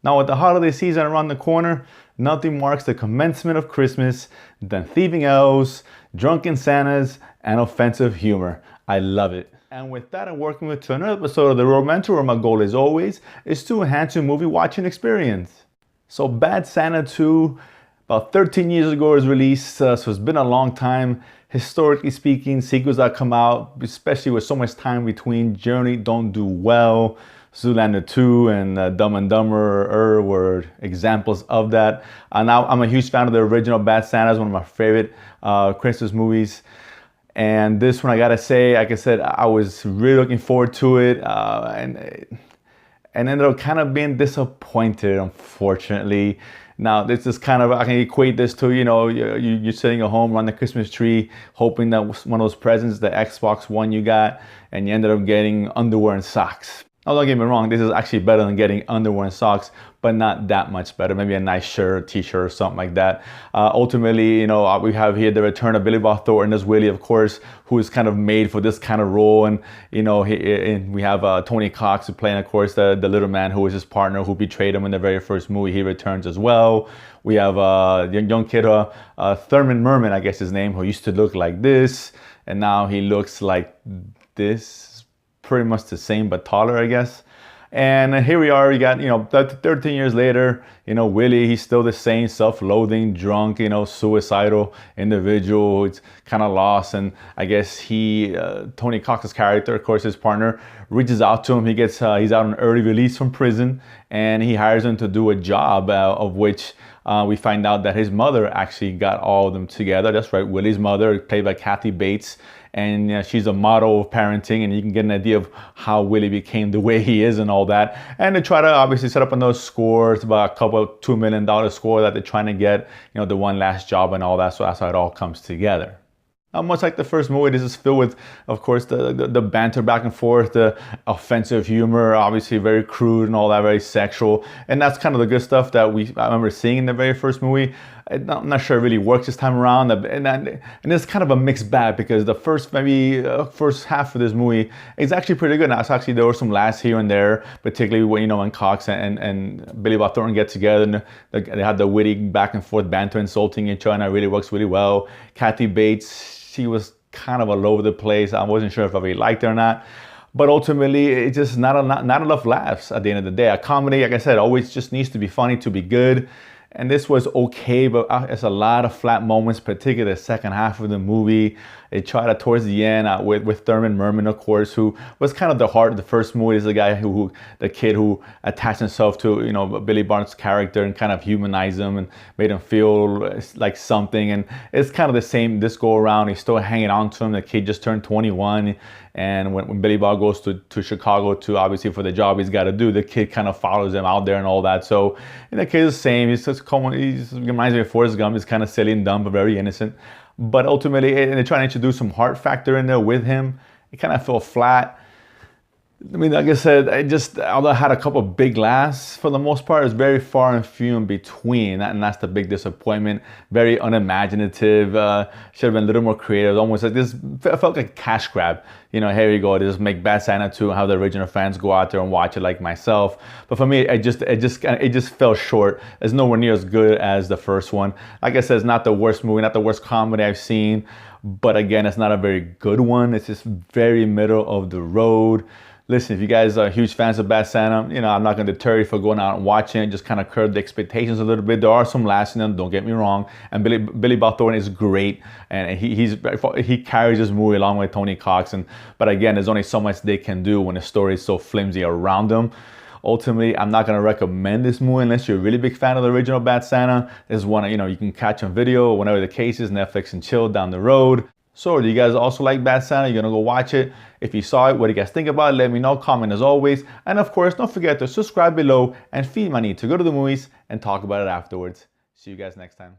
Now, with the holiday season around the corner, nothing marks the commencement of Christmas than thieving elves, drunken Santas, and offensive humor. I love it. And with that, I'm working with to another episode of The Road Mentor, where my goal, as always, is to enhance your movie watching experience. So Bad Santa 2, about 13 years ago, was released, so it's been a long time. Historically speaking, sequels that come out, especially with so much time between, Journey don't do well. Zoolander 2 and Dumb and Dumber were examples of that. Now I'm a huge fan of the original Bad Santa. It's one of my favorite Christmas movies. And this one, I gotta say, like I said, I was really looking forward to it, and ended up kind of being disappointed, unfortunately. Now, this is kind of, I can equate this to, you're sitting at home around the Christmas tree, hoping that one of those presents, the Xbox One you got, and you ended up getting underwear and socks. Now, don't get me wrong, this is actually better than getting underwear and socks, but not that much better. Maybe a nice shirt, t-shirt, or something like that. Ultimately, we have here the return of Billy Bob Thornton as Willie, of course, who is kind of made for this kind of role. And, we have Tony Cox playing, of course, the little man who was his partner who betrayed him in the very first movie. He returns as well. We have a young kid, Thurman Merman, I guess his name, who used to look like this. And now he looks like this. Pretty much the same, but taller, I guess. And here we are, you got, 13 years later, Willie, he's still the same self-loathing, drunk, suicidal individual. It's kind of lost. And I guess Tony Cox's character, of course, his partner, reaches out to him. He's out on early release from prison, and he hires him to do a job of which we find out that his mother actually got all of them together. That's right, Willie's mother, played by Kathy Bates. And she's a model of parenting, and you can get an idea of how Willie became the way he is and all that. And they try to obviously set up another score. It's about a couple of $2 million score that they're trying to get, the one last job and all that. So that's how it all comes together. Much like the first movie, this is filled with, of course, the banter back and forth, the offensive humor, obviously very crude and all that, very sexual. And that's kind of the good stuff that I remember seeing in the very first movie. I'm not sure it really works this time around. And it's kind of a mixed bag, because the first half of this movie is actually pretty good. Now, it's actually, there were some laughs here and there, particularly when Cox and Billy Bob Thornton get together, and they had the witty back and forth banter, insulting each other, and it really works really well. Kathy Bates, she was kind of all over the place. I wasn't sure if I really liked her or not. But ultimately, it's just not enough laughs at the end of the day. A comedy, like I said, always just needs to be funny to be good. And this was okay, but it's a lot of flat moments, particularly the second half of the movie. It tried to, towards the end, with Thurman Merman, of course, who was kind of the heart of the first movie. Is the guy the kid who attached himself to, Billy Barnes' character and kind of humanized him and made him feel like something. And it's kind of the same this go around. He's still hanging on to him. The kid just turned 21. And when Billy Bob goes to Chicago obviously for the job he's got to do, the kid kind of follows him out there and all that. So in the case, the same. He reminds me of Forrest Gump. He's kind of silly and dumb, but very innocent. But ultimately, and they're trying to introduce some heart factor in there with him. It kind of felt flat. I mean, like I said, although I had a couple of big laughs, for the most part, it's very far and few in between. And that's the big disappointment. Very unimaginative. Should have been a little more creative. Almost like this, it felt like a cash grab. Here you go. Just make Bad Santa 2 and have the original fans go out there and watch it like myself. But for me, it just fell short. It's nowhere near as good as the first one. Like I said, it's not the worst movie, not the worst comedy I've seen. But again, it's not a very good one. It's just very middle of the road. Listen, if you guys are huge fans of Bad Santa, I'm not going to deter you for going out and watching it. Just kind of curb the expectations a little bit. There are some laughs in them, don't get me wrong. And Billy Bob Thornton is great, and he carries this movie along with Tony Cox. But again, there's only so much they can do when the story is so flimsy around them. Ultimately, I'm not going to recommend this movie unless you're a really big fan of the original Bad Santa. This is one you can catch on video, whenever the case is, Netflix and chill down the road. So do you guys also like Bad Santa? You're going to go watch it. If you saw it, what do you guys think about it? Let me know. Comment as always. And of course, don't forget to subscribe below and feed my need to go to the movies and talk about it afterwards. See you guys next time.